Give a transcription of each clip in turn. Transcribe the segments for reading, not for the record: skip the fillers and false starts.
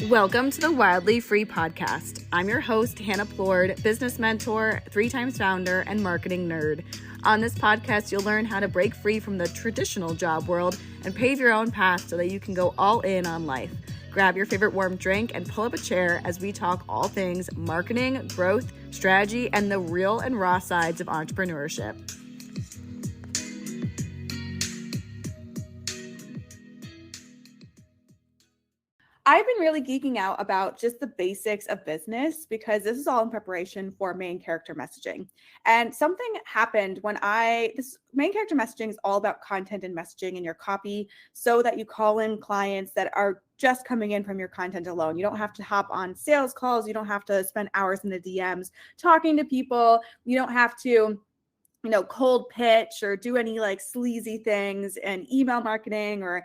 Welcome to the Wildly Free Podcast. I'm your host, Hannah Plord, business mentor, 3-times founder, and marketing nerd. On this podcast, you'll learn how to break free from the traditional job world and pave your own path so that you can go all in on life. Grab your favorite warm drink and pull up a chair as we talk all things marketing, growth, strategy, and the real and raw sides of entrepreneurship. I've been really geeking out about just the basics of business because this is all in preparation for main character messaging. And something happened when this main character messaging is all about content and messaging in your copy so that you call in clients that are just coming in from your content alone. You don't have to hop on sales calls. You don't have to spend hours in the DMs talking to people. You don't have to cold pitch or do any like sleazy things and email marketing or,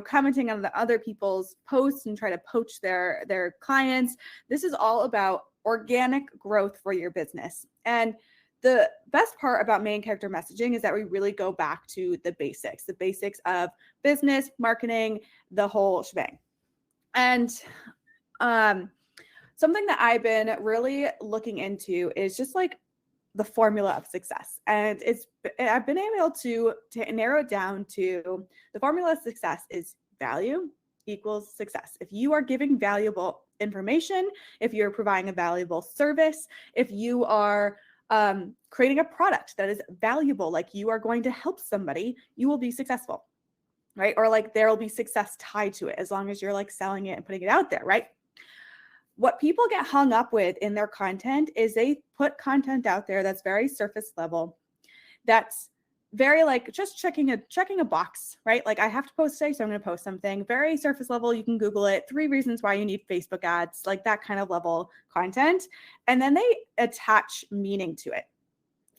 commenting on the other people's posts and try to poach their clients. This is all about organic growth for your business. And the best part about main character messaging is that we really go back to the basics of business, marketing, the whole shebang. And something that I've been really looking into is just like the formula of success. And I've been able to narrow it down to the formula of success is value equals success. If you are giving valuable information, if you're providing a valuable service, if you are creating a product that is valuable, like you are going to help somebody, you will be successful, right? Or like there will be success tied to it as long as you're like selling it and putting it out there, right? What people get hung up with in their content is they put content out there that's very surface level, that's very like just checking a box, right? Like I have to post today, so I'm going to post something. Very surface level. You can Google it. 3 reasons why you need Facebook ads, like that kind of level content. And then they attach meaning to it.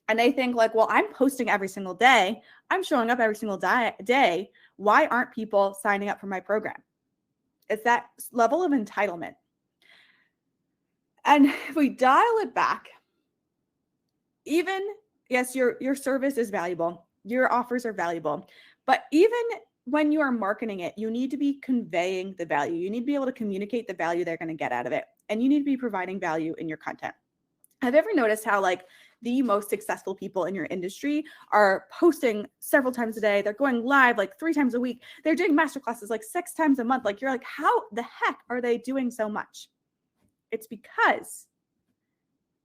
And they think like, well, I'm posting every single day. I'm showing up every single day. Why aren't people signing up for my program? It's that level of entitlement. And if we dial it back, yes, your service is valuable. Your offers are valuable. But even when you are marketing it, you need to be conveying the value. You need to be able to communicate the value they're going to get out of it. And you need to be providing value in your content. Have you ever noticed how like the most successful people in your industry are posting several times a day? They're going live like 3 times a week. They're doing masterclasses like 6 times a month. Like you're like, how the heck are they doing so much? It's because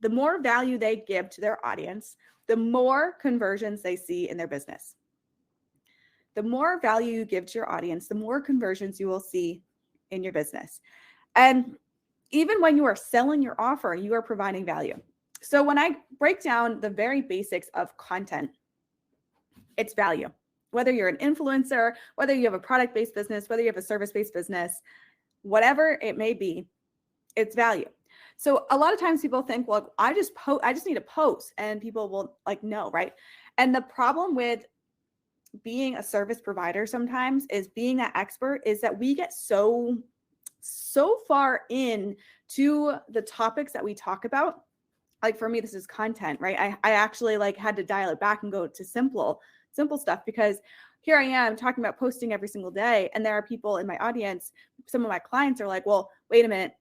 the more value they give to their audience, the more conversions they see in their business. The more value you give to your audience, the more conversions you will see in your business. And even when you are selling your offer, you are providing value. So when I break down the very basics of content, it's value. Whether you're an influencer, whether you have a product-based business, whether you have a service-based business, whatever it may be, it's value. So a lot of times people think, well, I just need to post, and people will like, no, right? And the problem with being a service provider sometimes is being that expert is that we get so far in to the topics that we talk about. Like for me, this is content, right? I actually like had to dial it back and go to simple stuff because here I am talking about posting every single day. And there are people in my audience, some of my clients are like, well, wait a minute.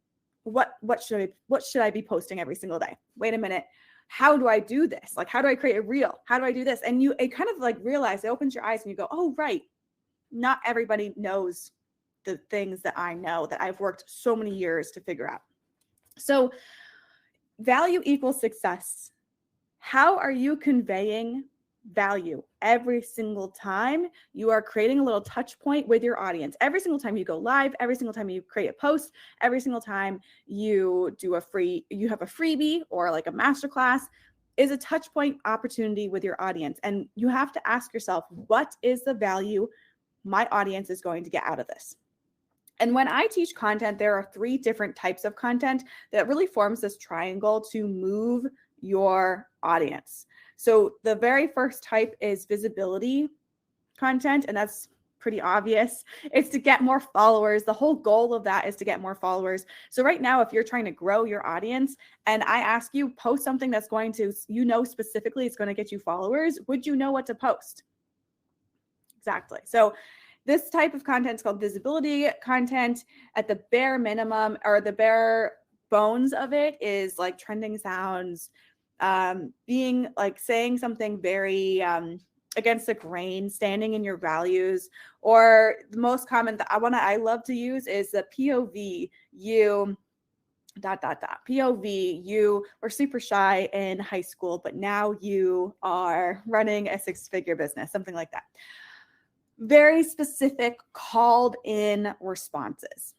What should I be posting every single day? Wait a minute. How do I do this? Like, how do I create a reel? How do I do this? And it kind of like realize, it opens your eyes and you go, oh, right. Not everybody knows the things that I know that I've worked so many years to figure out. So value equals success. How are you conveying value every single time you are creating a little touch point with your audience? Every single time you go live, every single time you create a post, every single time you have a freebie or like a masterclass is a touch point opportunity with your audience. And you have to ask yourself, what is the value my audience is going to get out of this? And when I teach content, there are 3 different types of content that really forms this triangle to move your audience. So the very first type is visibility content, and that's pretty obvious. It's to get more followers. The whole goal of that is to get more followers. So right now, if you're trying to grow your audience and I ask you, post something that's going to, specifically it's going to get you followers, would you know what to post? Exactly. So This type of content is called visibility content. At the bare minimum, or the bare bones of it, is like trending sounds, being like saying something very against the grain, standing in your values. Or the most common that I love to use is the POV. You POV, you were super shy in high school, but now you are running a 6-figure business, something like that. Very specific, called in responses.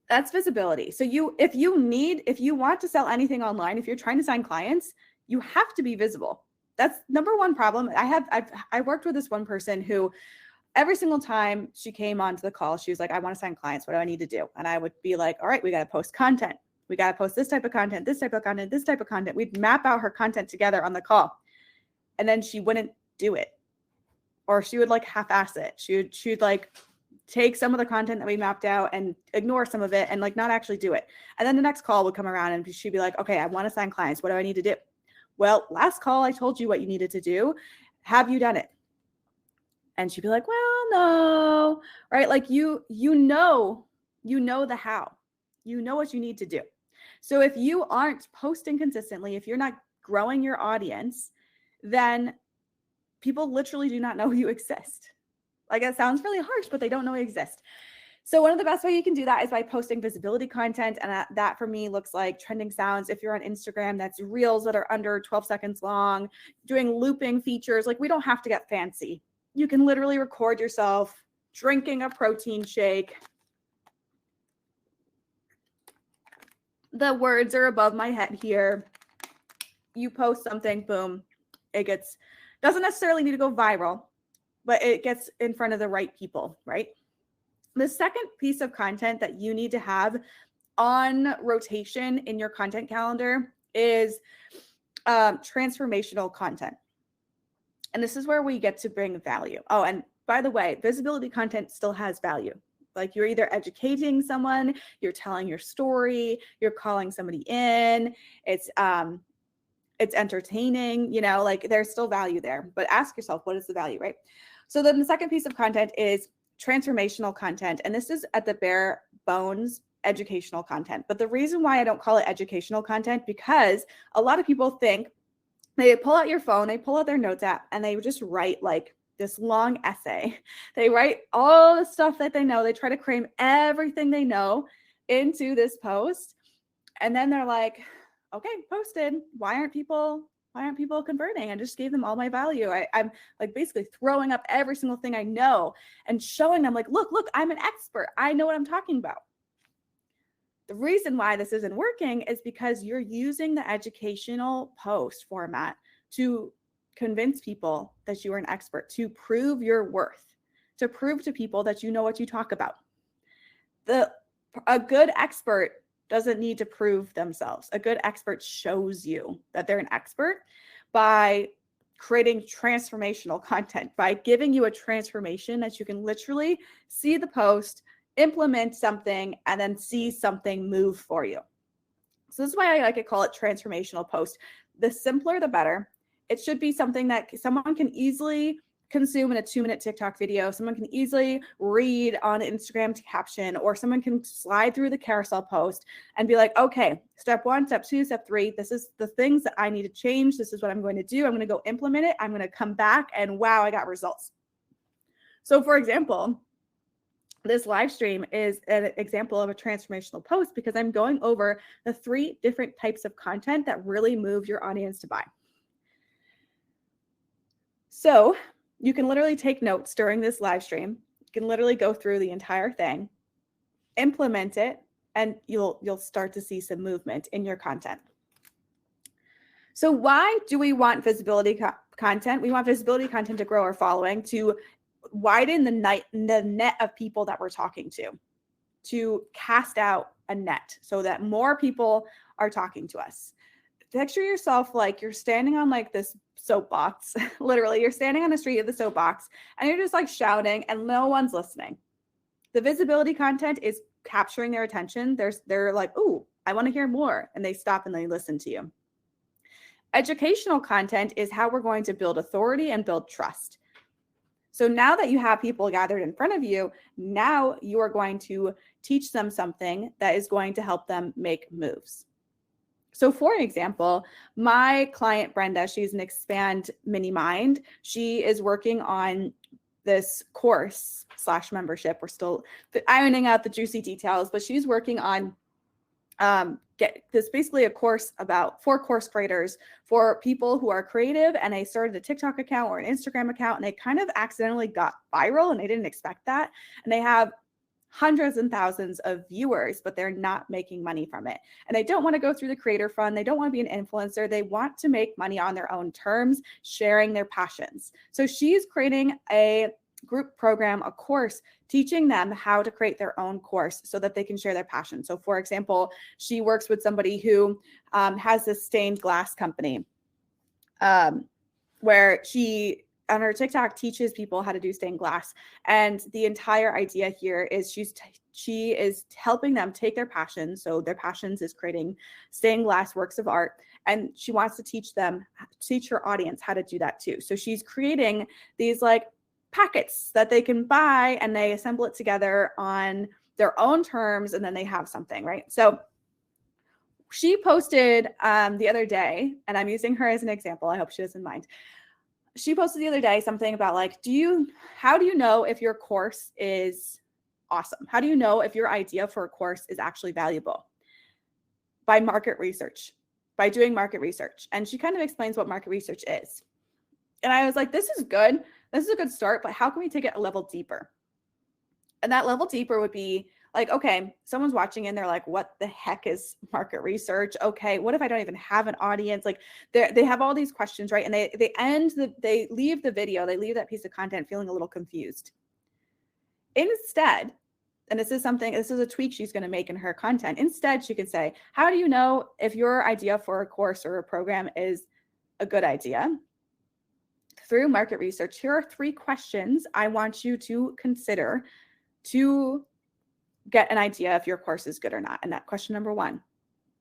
That's visibility. So if you want to sell anything online, if you're trying to sign clients, you have to be visible. That's number one problem. I worked with this one person who every single time she came onto the call, she was like, I want to sign clients. What do I need to do? And I would be like, all right, we got to post content. We got to post this type of content, this type of content, this type of content. We'd map out her content together on the call. And then she wouldn't do it. Or she would like half-ass it. She'd like take some of the content that we mapped out and ignore some of it and like not actually do it. And then the next call would come around and she'd be like, okay, I want to sign clients. What do I need to do? Well, last call, I told you what you needed to do. Have you done it? And she'd be like, well, no, right? Like you know the how, you know what you need to do. So if you aren't posting consistently, if you're not growing your audience, then people literally do not know you exist. Like, it sounds really harsh, but they don't know you exist. So one of the best ways you can do that is by posting visibility content. And that for me looks like trending sounds. If you're on Instagram, that's reels that are under 12 seconds long, doing looping features. Like, we don't have to get fancy. You can literally record yourself drinking a protein shake. The words are above my head here. You post something, boom. It doesn't necessarily need to go viral, but it gets in front of the right people, right? The second piece of content that you need to have on rotation in your content calendar is transformational content. And this is where we get to bring value. Oh, and by the way, visibility content still has value. Like, you're either educating someone, you're telling your story, you're calling somebody in, it's entertaining, like there's still value there. But ask yourself, what is the value, right? So then the second piece of content is transformational content. And this is at the bare bones educational content. But the reason why I don't call it educational content, because a lot of people think they pull out your phone, they pull out their notes app, and they just write like this long essay. They write all the stuff that they know. They try to cram everything they know into this post. And then they're like, okay, posted. Why aren't people converting? I just gave them all my value. I'm like basically throwing up every single thing I know and showing them like, look, I'm an expert. I know what I'm talking about. The reason why this isn't working is because you're using the educational post format to convince people that you are an expert, to prove your worth, to prove to people that you know what you talk about. A good expert doesn't need to prove themselves. A good expert shows you that they're an expert by creating transformational content, by giving you a transformation that you can literally see the post, implement something, and then see something move for you. So this is why I like to call it transformational post. The simpler, the better. It should be something that someone can easily consume in a 2-minute TikTok video. Someone can easily read on Instagram caption, or someone can slide through the carousel post and be like, okay, step 1, step 2, step 3. This is the things that I need to change. This is what I'm going to do. I'm going to go implement it. I'm going to come back and wow, I got results. So for example, this live stream is an example of a transformational post because I'm going over the 3 different types of content that really move your audience to buy. So you can literally take notes during this live stream. You can literally go through the entire thing, implement it, and you'll start to see some movement in your content. So why do we want visibility content? We want visibility content to grow our following, to widen the net of people that we're talking to cast out a net so that more people are talking to us. Picture yourself like you're standing on like this soapbox. Literally, you're standing on the street of the soapbox and you're just like shouting and no one's listening. The visibility content is capturing their attention. They're like, ooh, I want to hear more. And they stop and they listen to you. Educational content is how we're going to build authority and build trust. So now that you have people gathered in front of you, now you are going to teach them something that is going to help them make moves. So for example, my client, Brenda, she's an Expand Mini Mind. She is working on this course / membership. We're still ironing out the juicy details, but she's working on get this basically a course about for course creators, for people who are creative and they started a TikTok account or an Instagram account and they kind of accidentally got viral and they didn't expect that. And they have hundreds and thousands of viewers, but they're not making money from it. And they don't want to go through the creator fund. They don't want to be an influencer. They want to make money on their own terms, sharing their passions. So she's creating a group program, a course, teaching them how to create their own course so that they can share their passion. So for example, she works with somebody who has this stained glass company where she on her TikTok teaches people how to do stained glass. And the entire idea here is she is helping them take their passion. So their passions is creating stained glass works of art. And she wants to teach her audience how to do that too. So she's creating these like packets that they can buy and they assemble it together on their own terms. And then they have something, right? So she posted the other day, and I'm using her as an example. I hope she doesn't mind. She posted the other day something about like, how do you know if your course is awesome? How do you know if your idea for a course is actually valuable? By market research, by doing market research. And she kind of explains what market research is. And I was like, this is good. This is a good start, but how can we take it a level deeper? And that level deeper would be like, okay, someone's watching and they're like, what the heck is market research? Okay, what if I don't even have an audience? Like they have all these questions, right? And they leave the video, they leave that piece of content feeling a little confused. Instead, and this is a tweak she's going to make in her content. Instead, she can say, how do you know if your idea for a course or a program is a good idea? Through market research, here are 3 questions I want you to consider to get an idea if your course is good or not. And that question number 1,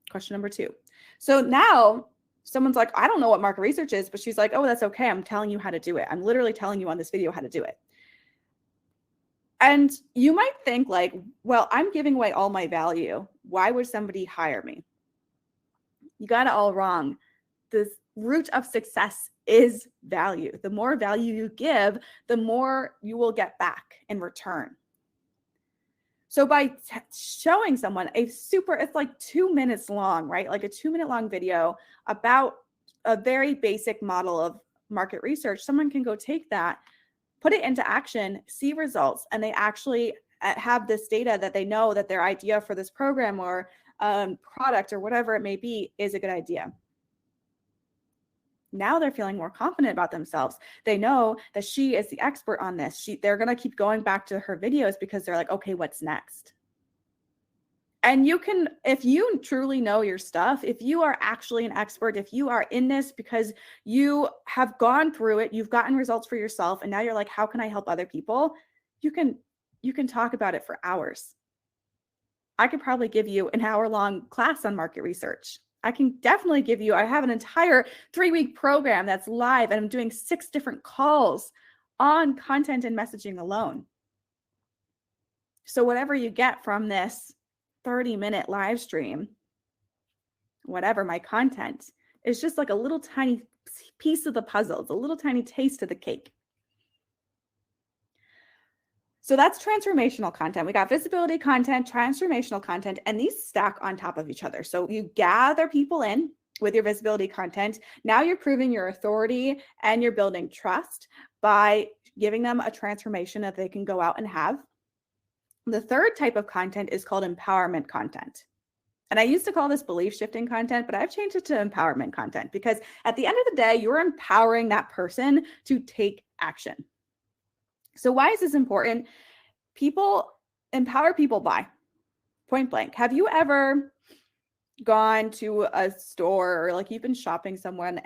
question number 2. So now someone's like, I don't know what market research is, but she's like, oh, that's okay. I'm telling you how to do it. I'm literally telling you on this video how to do it. And you might think like, well, I'm giving away all my value. Why would somebody hire me? You got it all wrong. The root of success is value. The more value you give, the more you will get back in return. So by showing someone it's like 2 minutes long, right? Like a 2-minute long video about a very basic model of market research, someone can go take that, put it into action, see results, and they actually have this data that they know that their idea for this program or product or whatever it may be is a good idea. Now they're feeling more confident about themselves. They know that she is the expert on this. They're going to keep going back to her videos because they're like, okay, what's next? And you can, if you truly know your stuff, if you are actually an expert, if you are in this because you have gone through it, you've gotten results for yourself, and now you're like, how can I help other people? You can talk about it for hours. I could probably give you an hour-long class on market research. I can definitely give you, I have an entire 3-week program that's live and I'm doing 6 different calls on content and messaging alone. So whatever you get from this 30-minute live stream, whatever my content, is just like a little tiny piece of the puzzle. It's a little tiny taste of the cake. So that's transformational content. We got visibility content, transformational content, and these stack on top of each other. So you gather people in with your visibility content. Now you're proving your authority and you're building trust by giving them a transformation that they can go out and have. The third type of content is called empowerment content. And I used to call this belief shifting content, but I've changed it to empowerment content because at the end of the day, you're empowering that person to take action. So why is this important? People empower people by point blank. Have you ever gone to a store or like you've been shopping somewhere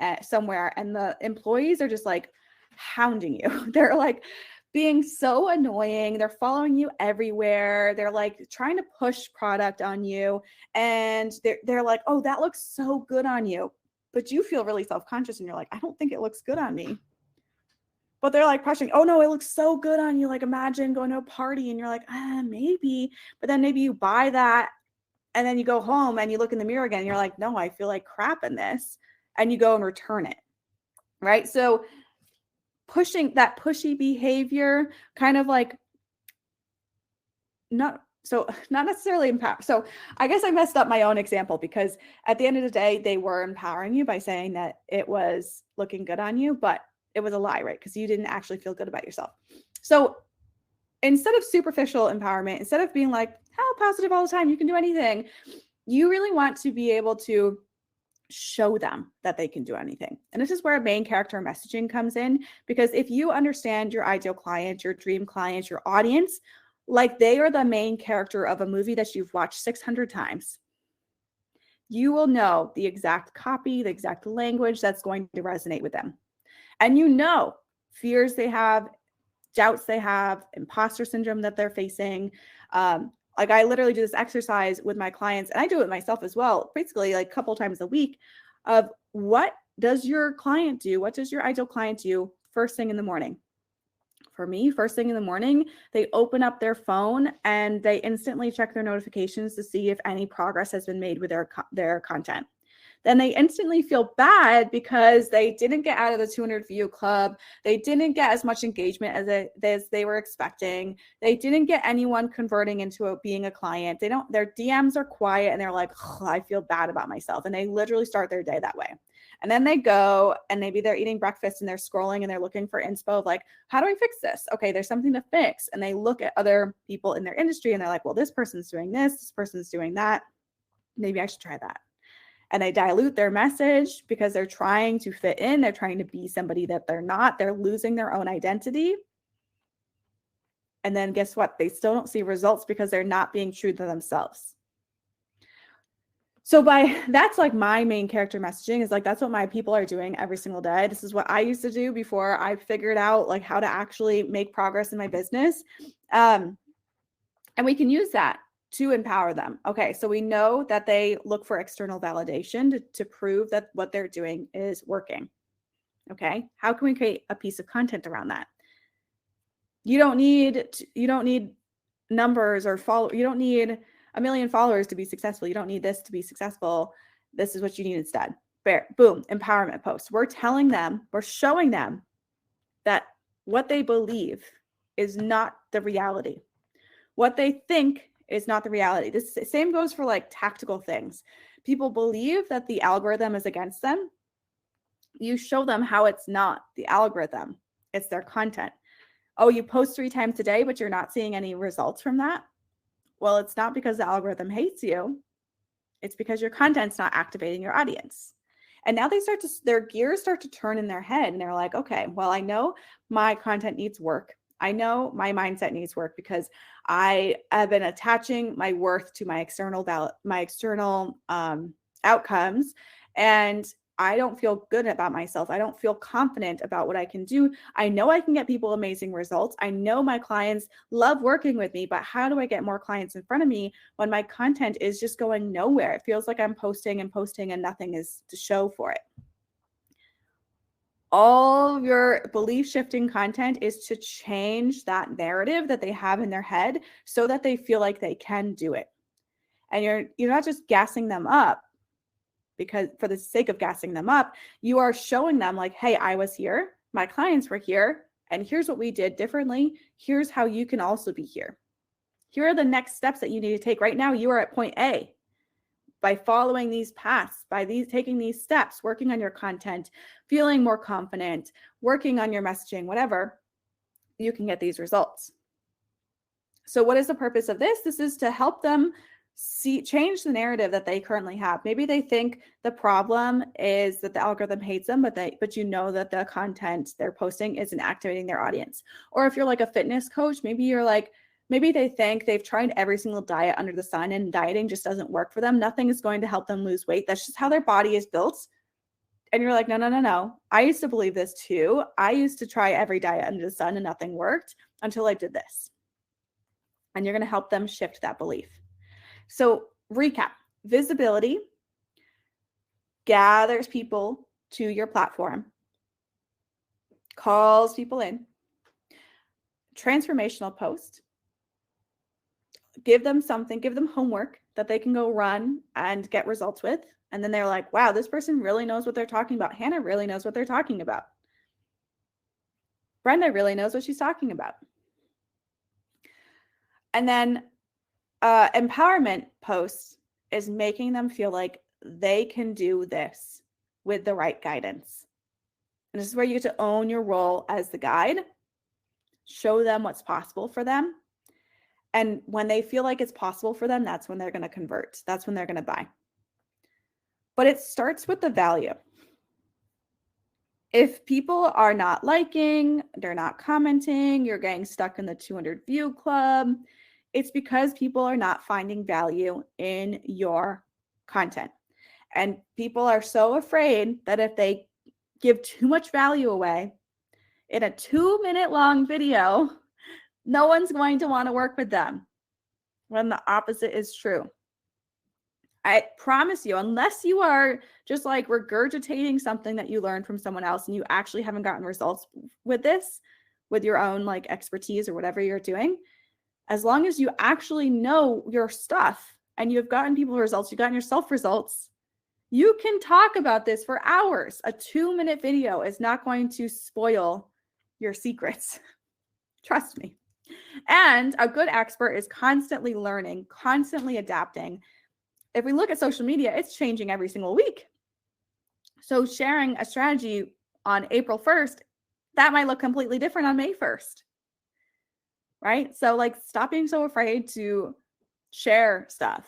and the employees are just like hounding you? They're like being so annoying. They're following you everywhere. They're like trying to push product on you. And they're like, oh, that looks so good on you. But you feel really self-conscious and you're like, I don't think it looks good on me. but they're like pressuring, oh no, it looks so good on you. Like imagine going to a party and you're like, maybe, but then maybe you buy that and then you go home and you look in the mirror again and you're like, no, I feel like crap in this. And you go and return it. Right. So pushing that pushy behavior, kind of like not necessarily empower. So I guess I messed up my own example, because at the end of the day, they were empowering you by saying that it was looking good on you, but it was a lie, right? Because you didn't actually feel good about yourself. So instead of superficial empowerment, instead of being like, how positive all the time, you can do anything, you really want to be able to show them that they can do anything. And this is where main character messaging comes in, because if you understand your ideal client, your dream client, your audience, like they are the main character of a movie that you've watched 600 times, you will know the exact copy, the exact language that's going to resonate with them. And you know fears they have, doubts they have, imposter syndrome that they're facing. Like I literally do this exercise with my clients, and I do it myself as well, basically like a couple times a week, of what does your client do? What does your ideal client do first thing in the morning? For me, first thing in the morning, they open up their phone and they instantly check their notifications to see if any progress has been made with their content. Then they instantly feel bad because they didn't get out of the 200 view club. They didn't get as much engagement as they were expecting. They didn't get anyone converting into being a client. Their DMs are quiet and they're like, I feel bad about myself. And they literally start their day that way. And then they go and maybe they're eating breakfast and they're scrolling and they're looking for inspo of like, how do I fix this? Okay, there's something to fix. And they look at other people in their industry and they're like, well, this person's doing this person's doing that. Maybe I should try that. And they dilute their message because they're trying to fit in. They're trying to be somebody that they're not. They're losing their own identity. And then guess what? They still don't see results because they're not being true to themselves. So that's like my main character messaging, is like, that's what my people are doing every single day. This is what I used to do before I figured out like how to actually make progress in my business. And we can use that to empower them. Okay, so we know that they look for external validation to prove that what they're doing is working. Okay, how can we create a piece of content around that? You don't need numbers or follow. You don't need 1 million followers to be successful. You don't need this to be successful. This is what you need instead. Boom, empowerment post. We're showing them that what they believe is not the reality. What they think is not the reality. This same goes for like tactical things. People believe that the algorithm is against them. You show them how it's not the algorithm. It's their content. Oh, you post 3 times a day, but you're not seeing any results from that. Well, it's not because the algorithm hates you. It's because your content's not activating your audience. And now their gears start to turn in their head and they're like, okay, well, I know my content needs work. I know my mindset needs work because I have been attaching my worth to my external outcomes, and I don't feel good about myself. I don't feel confident about what I can do. I know I can get people amazing results. I know my clients love working with me, but how do I get more clients in front of me when my content is just going nowhere? It feels like I'm posting and posting and nothing is to show for it. All of your belief shifting content is to change that narrative that they have in their head so that they feel like they can do it. And you're not just gassing them up because for the sake of gassing them up, you are showing them like, hey, I was here, my clients were here, and here's what we did differently. Here's how you can also be here. Here are the next steps that you need to take. Right now, you are at point A. By following these paths, taking these steps, working on your content, feeling more confident, working on your messaging, whatever, you can get these results. So what is the purpose of this? This is to help them change the narrative that they currently have. Maybe they think the problem is that the algorithm hates them, but you know that the content they're posting isn't activating their audience. Or if you're like a fitness coach, maybe they think they've tried every single diet under the sun and dieting just doesn't work for them. Nothing is going to help them lose weight. That's just how their body is built. And you're like, no. I used to believe this too. I used to try every diet under the sun and nothing worked until I did this. And you're going to help them shift that belief. So recap: visibility gathers people to your platform. calls people in, transformational post, give them something, give them homework that they can go run and get results with. And then they're like, wow, this person really knows what they're talking about. Hannah really knows what they're talking about. Brenda really knows what she's talking about. And then empowerment posts is making them feel like they can do this with the right guidance. And this is where you get to own your role as the guide, show them what's possible for them. And when they feel like it's possible for them, that's when they're going to convert. That's when they're going to buy. But it starts with the value. If people are not liking, they're not commenting, you're getting stuck in the 200 view club, it's because people are not finding value in your content. And people are so afraid that if they give too much value away in a 2-minute long video, no one's going to want to work with them, when the opposite is true. I promise you, unless you are just like regurgitating something that you learned from someone else and you actually haven't gotten results with this, with your own like expertise or whatever you're doing, as long as you actually know your stuff and you've gotten people results, you've gotten yourself results, you can talk about this for hours. A 2-minute video is not going to spoil your secrets. Trust me. And a good expert is constantly learning, constantly adapting. If we look at social media, it's changing every single week. So sharing a strategy on April 1st, that might look completely different on May 1st. Right? So like, stop being so afraid to share stuff.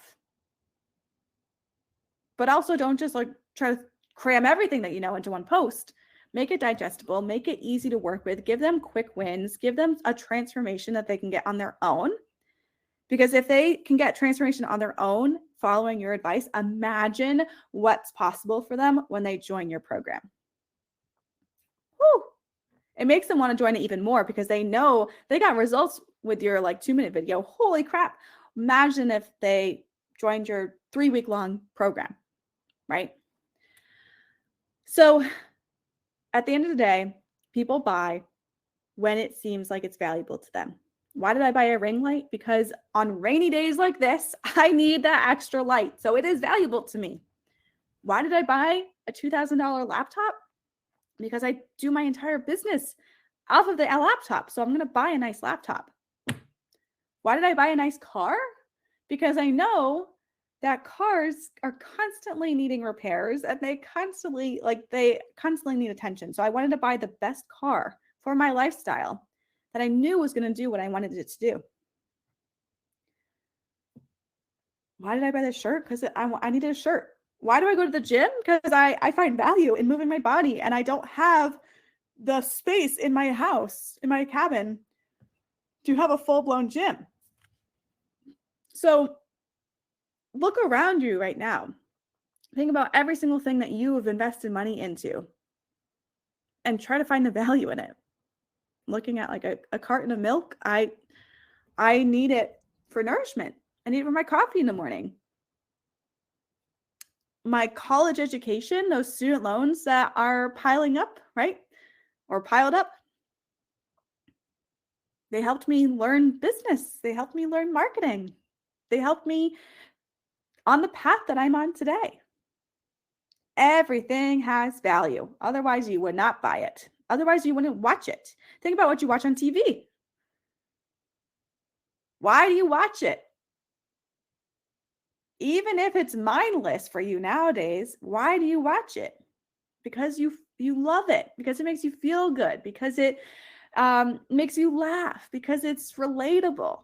But also don't just like try to cram everything that you know into one post. Make it digestible, make it easy to work with, give them quick wins, give them a transformation that they can get on their own. Because if they can get transformation on their own, following your advice, imagine what's possible for them when they join your program. Woo! It makes them want to join it even more because they know they got results with your like 2-minute video. Holy crap. Imagine if they joined your 3-week-long program, right? So at the end of the day, people buy when it seems like it's valuable to them. Why did I buy a ring light? Because on rainy days like this, I need that extra light. So it is valuable to me. Why did I buy a $2,000 laptop? Because I do my entire business off of the laptop. So I'm going to buy a nice laptop. Why did I buy a nice car? Because I know that cars are constantly needing repairs and they constantly need attention. So I wanted to buy the best car for my lifestyle that I knew was going to do what I wanted it to do. Why did I buy this shirt? Because I needed a shirt. Why do I go to the gym? Because I find value in moving my body and I don't have the space in my house, in my cabin, to have a full-blown gym. So look around you right now. Think about every single thing that you have invested money into and try to find the value in it. Looking at like a carton of milk, I need it for nourishment. I need it for my coffee in the morning. My college education, those student loans that are piling up, right? Or piled up. They helped me learn business. They helped me learn marketing. They helped me on the path that I'm on today. Everything has value. Otherwise, you would not buy it. Otherwise, you wouldn't watch it. Think about what you watch on TV. Why do you watch it? Even if it's mindless for you nowadays, why do you watch it? Because you love it, because it makes you feel good, because it makes you laugh, because it's relatable.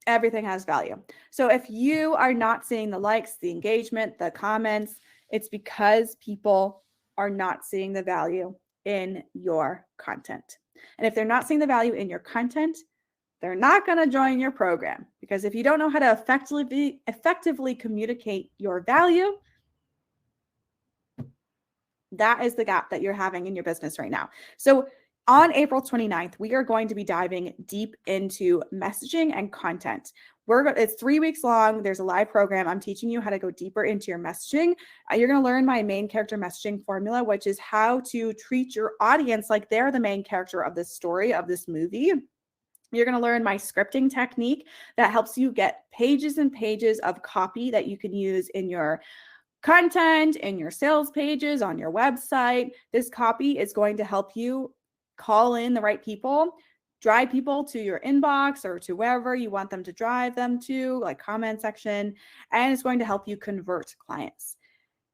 Everything has value. So if you are not seeing the likes, the engagement, the comments, it's because people are not seeing the value in your content. And if they're not seeing the value in your content, they're not going to join your program. Because if you don't know how to effectively communicate your value, that is the gap that you're having in your business right now. So On April 29th, we are going to be diving deep into messaging and content. It's 3 weeks long. There's a live program. I'm teaching you how to go deeper into your messaging. You're going to learn my main character messaging formula, which is how to treat your audience like they're the main character of this story, of this movie. You're going to learn my scripting technique that helps you get pages and pages of copy that you can use in your content, in your sales pages, on your website. This copy is going to help you call in the right people, drive people to your inbox or to wherever you want them to drive them to, like comment section, and it's going to help you convert clients.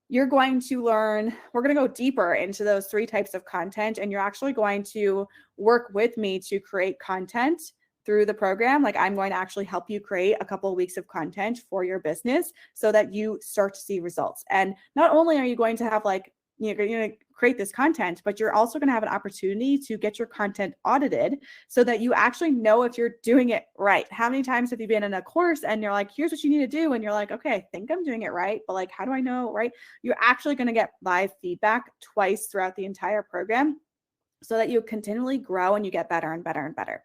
You're going to learn, we're going to go deeper into those 3 types of content, and you're actually going to work with me to create content through the program. Like, I'm going to actually help you create a couple of weeks of content for your business so that you start to see results. And not only are you going to have like, you're going to create this content, but you're also going to have an opportunity to get your content audited so that you actually know if you're doing it right. How many times have you been in a course and you're like, here's what you need to do, and you're like, okay, I think I'm doing it right, but like, how do I know, right? You're actually going to get live feedback twice throughout the entire program so that you continually grow and you get better and better and better.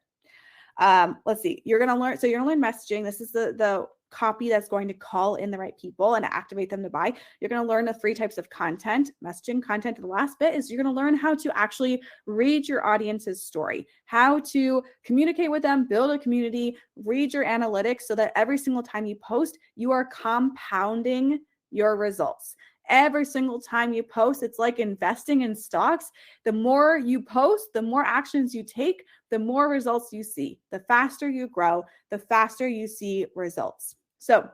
Let's see, you're going to learn messaging. This is the copy that's going to call in the right people and activate them to buy. You're going to learn the 3 types of content, messaging content. The last bit is you're going to learn how to actually read your audience's story, how to communicate with them, build a community, read your analytics so that every single time you post, you are compounding your results. Every single time you post, it's like investing in stocks. The more you post, the more actions you take, the more results you see. The faster you grow, the faster you see results. So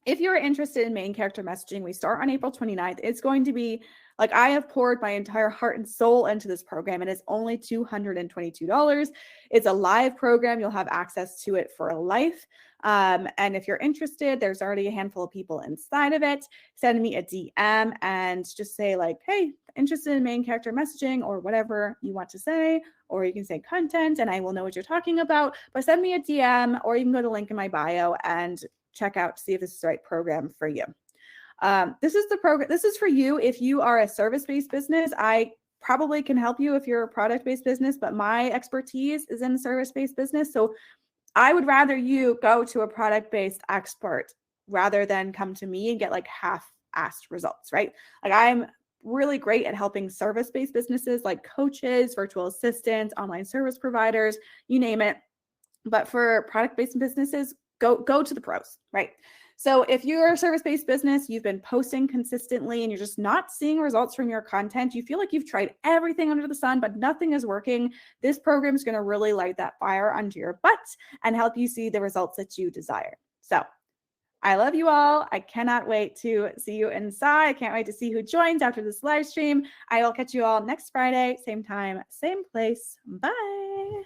if you're interested in main character messaging, we start on April 29th. It's going to be like, I have poured my entire heart and soul into this program, and it's only $222. It's a live program. You'll have access to it for life. And if you're interested, there's already a handful of people inside of it. Send me a DM and just say like, hey, interested in main character messaging, or whatever you want to say, or you can say content and I will know what you're talking about. But send me a DM, or you can go to the link in my bio and check out to see if this is the right program for you. This is the program. This is for you if you are a service-based business. I probably can help you if you're a product-based business, but my expertise is in service-based business. So I would rather you go to a product-based expert rather than come to me and get like half-assed results, right? Like, I'm really great at helping service-based businesses like coaches, virtual assistants, online service providers, you name it. But for product-based businesses, go to the pros, right? So if you're a service-based business, you've been posting consistently and you're just not seeing results from your content, you feel like you've tried everything under the sun, but nothing is working, this program is going to really light that fire under your butt and help you see the results that you desire. So I love you all. I cannot wait to see you inside. I can't wait to see who joins after this live stream. I will catch you all next Friday, same time, same place. Bye.